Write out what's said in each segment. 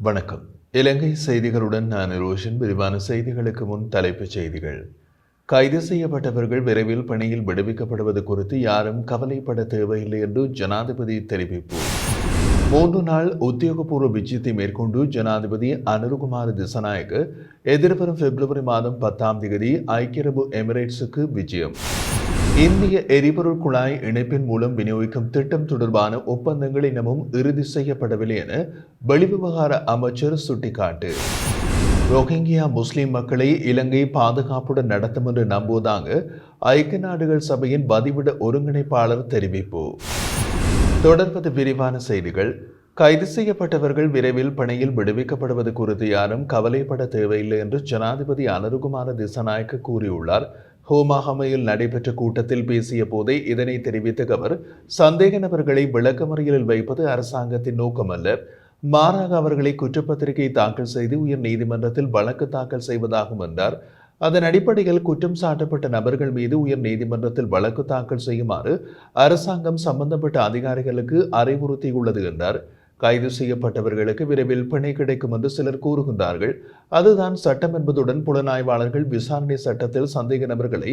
வணக்கம். இலங்கை செய்திகளுடன் நான் ரோஷன். விரிவான செய்திகளுக்கு முன் தலைப்புச் செய்திகள். கைது செய்யப்பட்டவர்கள் விரைவில் பணியில் விடுவிக்கப்படுவது குறித்து யாரும் கவலைப்பட தேவையில்லை என்று ஜனாதிபதி தெரிவிப்பு. 3 நாள் உத்தியோகபூர்வ விஜயத்தை மேற்கொண்டு ஜனாதிபதி அனுருகுமார திசாநாயக்க எதிர்வரும் பிப்ரவரி மாதம் 10ஆம் தேதி ஐக்கிய அரபு எமிரேட்ஸுக்கு விஜயம். இந்திய எரிபொருள் குழாய் இணைப்பின் மூலம் விநியோகிக்கும் திட்டம் தொடர்பான ஒப்பந்தங்கள் இன்னமும் இறுதி செய்யப்படவில்லை என வெளிவிவகார அமைச்சர் சுட்டிக்காட்டு. ரோஹிங்கியா முஸ்லிம் மக்களை இலங்கை பாதுகாப்புடன் நடத்தும் என்று நம்புவதாக ஐக்கிய நாடுகள் சபையின் பதிவிட ஒருங்கிணைப்பாளர் தெரிவிப்பு. தொடர்வது விரிவான செய்திகள். கைது செய்யப்பட்டவர்கள் விரைவில் பணியில் விடுவிக்கப்படுவது குறித்து யாரும் கவலைப்பட தேவையில்லை என்று ஜனாதிபதி அனுருகுமார திசாநாயக்க கூறியுள்ளார். ஹோமாகமையில் நடைபெற்ற கூட்டத்தில் பேசிய போதே இதனை தெரிவித்த அவர், சந்தேக நபர்களை விளக்கமறியலில் வைப்பது அரசாங்கத்தின் நோக்கமல்ல, மாறாக அவர்களை குற்றப்பத்திரிகை தாக்கல் செய்து உயர் நீதிமன்றத்தில் வழக்கு தாக்கல் செய்வதாகும் என்றார். அதன் அடிப்படையில் குற்றம் சாட்டப்பட்ட நபர்கள் மீது உயர் நீதிமன்றத்தில் வழக்கு தாக்கல் செய்யுமாறு அரசாங்கம் சம்பந்தப்பட்ட அதிகாரிகளுக்கு அறிவுறுத்தியுள்ளது என்றார். கைது செய்யப்பட்டவர்களுக்கு விரைவில் பிணை கிடைக்கும் என்று சிலர் கூறுகின்றார்கள். அதுதான் சட்டம் என்பதுடன் புலனாய்வாளர்கள் விசாரணை சட்டத்தில் சந்தேக நபர்களை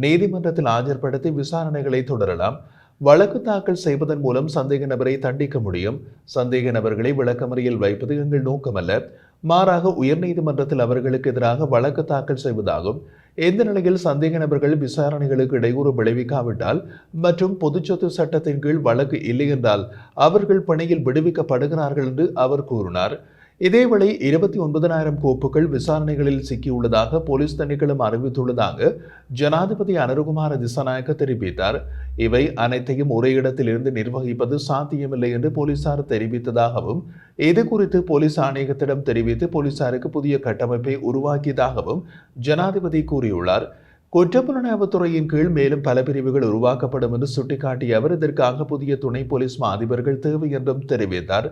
நீதிமன்றத்தில் ஆஜர்படுத்தி விசாரணைகளை தொடரலாம். வழக்கு தாக்கல் செய்வதன் மூலம் சந்தேக நபரை தண்டிக்க முடியும். சந்தேக நபர்களை விளக்கமறியல் வைப்பது எங்கள் நோக்கமல்ல, மாறாக உயர்நீதிமன்றத்தில் அவர்களுக்கு எதிராக வழக்கு தாக்கல் செய்வதாகும். எந்த நிலையில் சந்தேக நபர்கள் விசாரணைகளுக்கு இடையூறு விளைவிக்காவிட்டால் மற்றும் பொதுச்சொத்து சட்டத்தின் கீழ் வழக்கு இல்லை என்றால் அவர்கள் பணியில் விடுவிக்கப்படுகிறார்கள் என்று அவர் கூறினார். இதேவேளை 29,000 கோப்புகள் விசாரணைகளில் சிக்கியுள்ளதாக போலீஸ் திணைக்களம் அறிவித்துள்ளதாக ஜனாதிபதி அனுருகுமார திசாநாயக்க தெரிவித்தார். இவை அனைத்தையும் ஒரே இடத்தில் இருந்து நிர்வகிப்பது சாத்தியமில்லை என்று போலீசார் தெரிவித்ததாகவும், இது குறித்து போலீஸ் ஆணையகத்திடம் தெரிவித்து போலீசாருக்கு புதிய கட்டமைப்பை உருவாக்கியதாகவும் ஜனாதிபதி கூறியுள்ளார். குற்றப்புலனாய்வுத்துறையின் கீழ் மேலும் பல பிரிவுகள் உருவாக்கப்படும் என்று சுட்டிக்காட்டிய அவர், இதற்காக புதிய துணை போலீஸ் அதிபர்கள் தேவை என்றும் தெரிவித்தார்.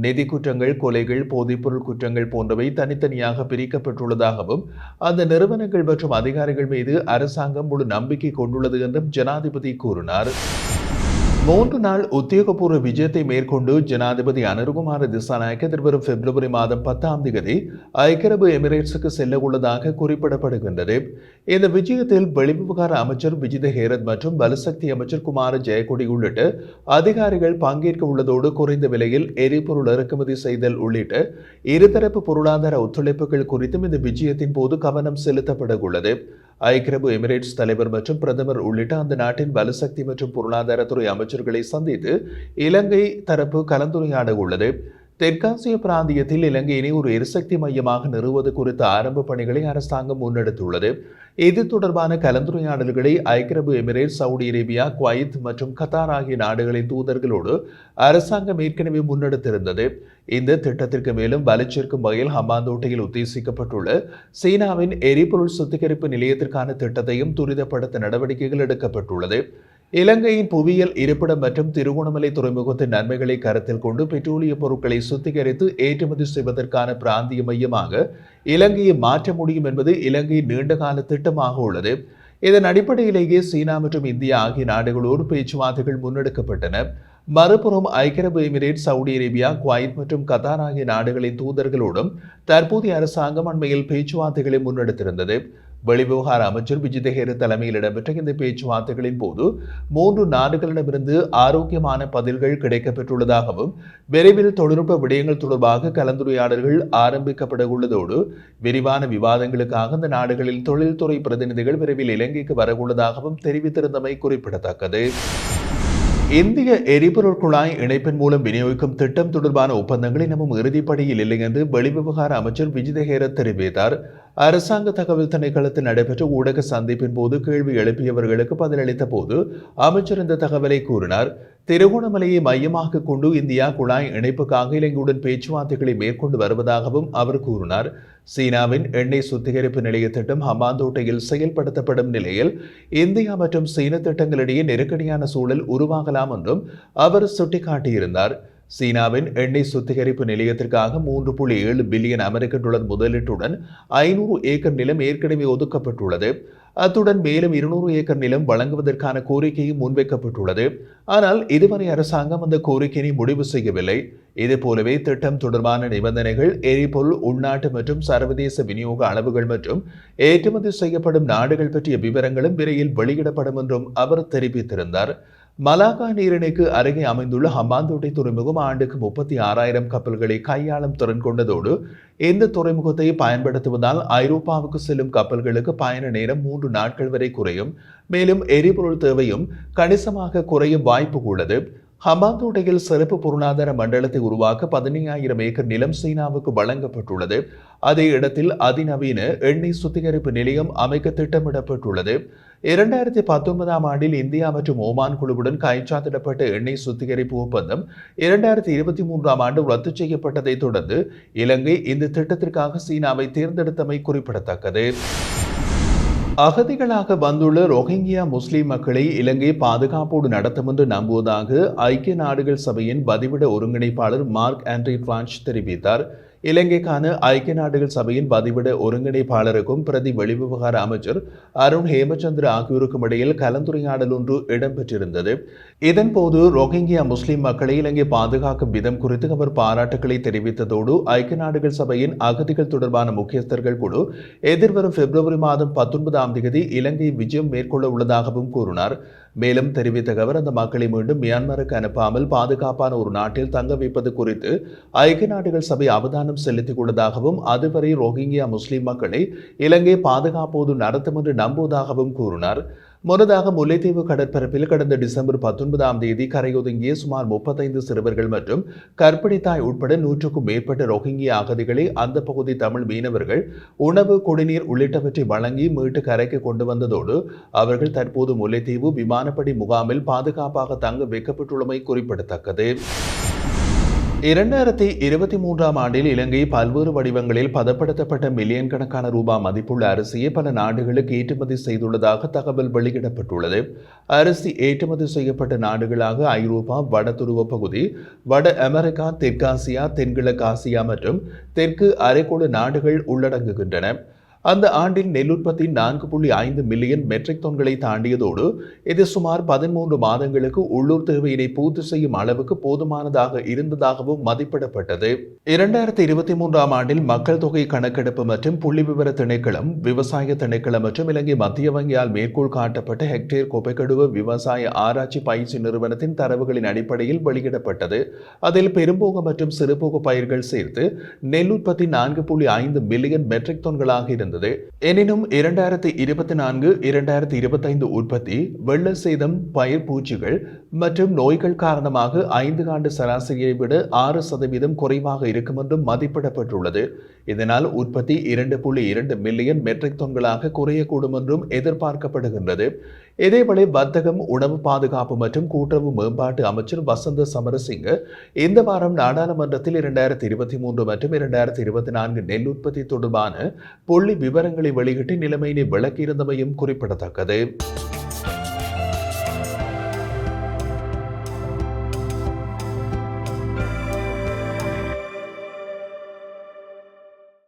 நிதி குற்றங்கள், கொலைகள், போதைப்பொருள் குற்றங்கள் போன்றவை தனித்தனியாக பிரிக்கப்பட்டுள்ளதாகவும் அந்த நிறுவனங்கள் மற்றும் அதிகாரிகள் மீது அரசாங்கம் முழு நம்பிக்கை கொண்டுள்ளது என்றும் ஜனாதிபதி கூறினார். 3 நாள் உத்தியோகபூர்வ விஜயத்தை மேற்கொண்டு ஜனாதிபதி அனுருகுமார திசாநாயக்க எதிர்வரும் பிப்ரவரி மாதம் 10ஆம் தேதி ஐக்கிய அரபு எமிரேட்ஸுக்கு செல்ல உள்ளதாக குறிப்பிடப்படுகின்றது. இந்த விஜயத்தில் வெளிவிவகார அமைச்சர் விஜித ஹேரத் மற்றும் பலசக்தி அமைச்சர் குமார ஜெயக்கொடி உள்ளிட்ட அதிகாரிகள் பங்கேற்க உள்ளதோடு குறைந்த விலையில் எரிபொருள் இறக்குமதி செய்தல் உள்ளிட்ட இருதரப்பு பொருளாதார ஒத்துழைப்புகள் குறித்தும் இந்த விஜயத்தின் போது கவனம் செலுத்தப்பட உள்ளது. ஐக்கிய அரபு எமிரேட்ஸ் தலைவர் மற்றும் பிரதமர் உள்ளிட்ட அந்த நாட்டின் பலசக்தி மற்றும் பொருளாதாரத்துறை அமைச்சர்களை சந்தித்து இலங்கை தரப்பு கலந்துரையாட உள்ளது. தெற்காசிய பிராந்தியத்தில் இலங்கையினை ஒரு எரிசக்தி மையமாக நிறுவுவது குறித்த ஆரம்ப பணிகளை அரசாங்கம் முன்னெடுத்துள்ளது. இது தொடர்பான கலந்துரையாடல்களை ஐக்கிய அரபு எமிரேட்ஸ், சவுதி அரேபியா, குவைத் மற்றும் கத்தார் ஆகிய நாடுகளின் தூதர்களோடு அரசாங்கம் ஏற்கனவே முன்னெடுத்திருந்தது. இந்த திட்டத்திற்கு மேலும் வலுச்சேர்க்கும் வகையில் ஹம்பாந்தோட்டையில் உத்தேசிக்கப்பட்டுள்ள சீனாவின் எரிபொருள் சுத்திகரிப்பு நிலையத்திற்கான திட்டத்தையும் துரிதப்படுத்த நடவடிக்கைகள் எடுக்கப்பட்டுள்ளது. இலங்கையின் புவியியல் இருப்பிடம் மற்றும் திருகோணமலை துறைமுகத்தின் நன்மைகளை கருத்தில் கொண்டு பெட்ரோலிய பொருட்களை சுத்திகரித்து ஏற்றுமதி செய்வதற்கான பிராந்திய மையமாக இலங்கையை மாற்ற முடியும் என்பது இலங்கையின் நீண்டகால திட்டமாக உள்ளது. இதன் அடிப்படையிலேயே சீனா மற்றும் இந்தியா ஆகிய நாடுகளோடு பேச்சுவார்த்தைகள் முன்னெடுக்கப்பட்டன. மறுபுறம் ஐக்கிய அரபு எமிரேட்ஸ், சவுதி அரேபியா, குவைத் மற்றும் கத்தார் ஆகிய நாடுகளின் தூதர்களோடும் தற்போதைய அரசாங்கம் அண்மையில் பேச்சுவார்த்தைகளை முன்னெடுத்திருந்தது. வெளிவிவகார அமைச்சர் விஜித ஹேரத் தலைமையில் இடம்பெற்ற இந்த பேச்சுவார்த்தைகளின் போது 3 நாடுகளிடமிருந்து ஆரோக்கியமான பதில்கள் கிடைக்கப்பெற்றுள்ளதாகவும் விரைவில் தொழில்நுட்ப விடயங்கள் தொடர்பாக கலந்துரையாடல்கள் ஆரம்பிக்கப்பட உள்ளதோடு விரிவான விவாதங்களுக்காக இந்த நாடுகளில் தொழில்துறை பிரதிநிதிகள் விரைவில் இலங்கைக்கு வரவுள்ளதாகவும் தெரிவித்திருந்தமை குறிப்பிடத்தக்கது. இந்திய எரிபொருள் குழாய் இணைப்பின் மூலம் விநியோகிக்கும் திட்டம் தொடர்பான ஒப்பந்தங்கள் இன்னமும் இறுதிப்படியில் இல்லை என்று வெளிவிவகார அமைச்சர் விஜித ஹேரத் தெரிவித்தார். அரசாங்க தகவல் திணைக்களத்தில் நடைபெற்ற ஊடக சந்திப்பின் போது கேள்வி எழுப்பியவர்களுக்கு பதிலளித்த போது அமைச்சர் இந்த தகவலை கூறினார். திருகோணமலையை மையமாக கொண்டு இந்தியா குழாய் இணைப்புக்காக இலங்கையுடன் பேச்சுவார்த்தைகளை மேற்கொண்டு வருவதாகவும் அவர் கூறினார். சீனாவின் எண்ணெய் சுத்திகரிப்பு நிலைய திட்டம் ஹம்பாந்தோட்டையில் செயல்படுத்தப்படும் நிலையில் இந்தியா மற்றும் சீன திட்டங்களிடையே நெருக்கடியான சூழல் உருவாகலாம் என்றும் அவர் சுட்டிக்காட்டியிருந்தார். சீனாவின் எண்ணெய் சுத்திகரிப்பு நிலையத்திற்காக 3.7 பில்லியன் அமெரிக்க டாலர் முதலீட்டுடன் 500 ஏக்கர் நிலம் ஏற்கனவே ஒதுக்கப்பட்டுள்ளது. அத்துடன் மேலும் 200 ஏக்கர் நிலம் வழங்குவதற்கான கோரிக்கையும் முன்வைக்கப்பட்டுள்ளது. ஆனால் இதுவரை அரசாங்கம் அந்த கோரிக்கையை முடிவு செய்யவில்லை. இதுபோலவே திட்டம் தொடர்பான நிபந்தனைகள், எரிபொருள், உள்நாட்டு மற்றும் சர்வதேச விநியோக அளவுகள் மற்றும் ஏற்றுமதி செய்யப்படும் நாடுகள் பற்றிய விவரங்களும் விரைவில் வெளியிடப்படும் என்றும் அவர் தெரிவித்திருந்தார். மலாக்கா நீரிணைக்கு அருகே அமைந்துள்ள ஹம்பாந்தோட்டை துறைமுகம் ஆண்டுக்கு 36,000 கப்பல்களை கையாளும் திறன் கொண்டதோடு இந்த துறைமுகத்தை பயன்படுத்துவதால் ஐரோப்பாவுக்கு செல்லும் கப்பல்களுக்கு பயண நேரம் 3 நாட்கள் வரை குறையும். மேலும் எரிபொருள் தேவையும் கணிசமாக குறையும் வாய்ப்பு உள்ளது. ஹம்பாந்தோட்டையில் சிறப்பு பொருளாதார மண்டலத்தை உருவாக்க 15,000 ஏக்கர் நிலம் சீனாவுக்கு வழங்கப்பட்டுள்ளது. அதே இடத்தில் அதிநவீன எண்ணெய் சுத்திகரிப்பு நிலையம் அமைக்க திட்டமிடப்பட்டுள்ளது. 2019ஆம் ஆண்டில் இந்தியா மற்றும் ஓமான் குழுவுடன் கைச்சாத்திடப்பட்ட எண்ணெய் சுத்திகரிப்பு ஒப்பந்தம் 2023ஆம் ஆண்டு ரத்து செய்யப்பட்டதை தொடர்ந்து இலங்கை இந்த திட்டத்திற்காக சீனாவை தேர்ந்தெடுத்தமை குறிப்பிடத்தக்கது. அகதிகளாக வந்துள்ள ரோஹிங்கியா முஸ்லிம் மக்களை இலங்கை பாதுகாப்போடு நடத்தும் என்று நம்புவதாக ஐக்கிய நாடுகள் சபையின் பதிவிட ஒருங்கிணைப்பாளர் மார்க் ஆண்ட்ரி பிரான்ச் தெரிவித்தார். இலங்கைக்கான ஐக்கிய நாடுகள் சபையின் பதிவிட ஒருங்கிணைப்பாளருக்கும் பிரதி வெளிவிவகார அமைச்சர் அருண் ஹேமச்சந்திர ஆகியோருக்கும் இடையில் கலந்துரையாடல் ஒன்று இடம்பெற்றிருந்தது. இதன்போது ரோஹிங்கியா முஸ்லிம் மக்களை இலங்கை பாதுகாக்கும் விதம் குறித்து அவர் பாராட்டுக்களை தெரிவித்ததோடு ஐக்கிய நாடுகள் சபையின் அகதிகள் தொடர்பான முக்கியஸ்தர்கள் குழு எதிர்வரும் பிப்ரவரி மாதம் 19ஆம் தேதி இலங்கை விஜயம் மேற்கொள்ள உள்ளதாகவும் கூறினார். மேலும் தெரிவித்த அவர் அந்த மக்களை மீண்டும் மியான்மருக்கு அனுப்பாமல் பாதுகாப்பான ஒரு நாட்டில் தங்க வைப்பது குறித்து ஐக்கிய நாடுகள் சபை அவதானம் செலுத்திக் கொண்டதாகவும் அதுவரை ரோஹிங்கியா முஸ்லிம் மக்களை இலங்கை பாதுகாப்போடு நடத்தும் என்று நம்புவதாகவும் கூறினார். முன்னதாக முல்லைத்தீவு கடற்பரப்பில் கடந்த டிசம்பர் 19ஆம் தேதி கரையொதுங்கிய சுமார் 35 சிறுவர்கள் மற்றும் கர்ப்பிணி தாய் உட்பட 100க்கும் மேற்பட்ட ரோஹிங்கியா அகதிகளை அந்த பகுதி தமிழ் மீனவர்கள் உணவு, குடிநீர் உள்ளிட்டவற்றை வழங்கி மீட்டு கரைக்கு கொண்டு வந்ததோடு அவர்கள் தற்போது முல்லைத்தீவு விமானப்படை முகாமில் பாதுகாப்பாக தங்க வைக்கப்பட்டுள்ளமை குறிப்பிடத்தக்கது. 2023ஆம் ஆண்டில் இலங்கை பல்வேறு வடிவங்களில் பதப்படுத்தப்பட்ட மில்லியன் கணக்கான ரூபாய் மதிப்புள்ள அரிசியை பல நாடுகளுக்கு ஏற்றுமதி செய்துள்ளதாக தகவல் வெளியிடப்பட்டுள்ளது. அரிசி ஏற்றுமதி செய்யப்பட்ட நாடுகளாக ஐரோப்பா, வட துருவ பகுதி, வட அமெரிக்கா, தெற்காசியா, தென்கிழக்கு ஆசியா மற்றும் தெற்கு அரைக்கோள நாடுகள் உள்ளடங்குகின்றன. அந்த ஆண்டில் நெல் உற்பத்தி 4.5 மில்லியன் மெட்ரிக் டன்களை தாண்டியதோடு இது சுமார் 13 மாதங்களுக்கு உள்ளூர் தேவையினை பூர்த்தி செய்யும் அளவுக்கு போதுமானதாக இருந்ததாகவும் மதிப்பிடப்பட்டது. 2023ஆம் ஆண்டில் மக்கள் தொகை கணக்கெடுப்பு மற்றும் புள்ளி விவர திணைக்களம், விவசாய திணைக்களம் மற்றும் இலங்கை மத்திய வங்கியால் மேற்கோள் காட்டப்பட்ட ஹெக்டேர் கொப்பைக்கடுவ விவசாய ஆராய்ச்சி பயிற்சி நிறுவனத்தின் தரவுகளின் அடிப்படையில் வெளியிடப்பட்டது. அதில் பெரும்போக மற்றும் சிறுபோக பயிர்கள் சேர்த்து நெல் உற்பத்தி 4.5 மில்லியன் மெட்ரிக் டன்களாக இருந்தது. எனினும் 2024-2025 உற்பத்தி வெள்ள சேதம், பயிர் பூச்சிகள் மற்றும் நோய்கள் காரணமாக 5 ஆண்டு சராசரியை விட 6% குறைவாக இருக்கும் என்றும் மதிப்பிடப்பட்டுள்ளது. இதனால் உற்பத்தி 2.2 மில்லியன் மெட்ரிக் டன்களாக குறையக்கூடும் என்றும் எதிர்பார்க்கப்படுகின்றது. இதேவேளை வர்த்தகம், உணவு பாதுகாப்பு மற்றும் கூட்டுறவு மேம்பாட்டு அமைச்சர் வசந்த சமரசிங்க இந்த வாரம் நாடாளுமன்றத்தில் 2023 மற்றும் 2024 நெல் உற்பத்தி தொடர்பான புள்ளி விவரங்களை வெளியிட்டு நிலைமையினை விளக்கியிருந்தமையும் குறிப்பிடத்தக்கது.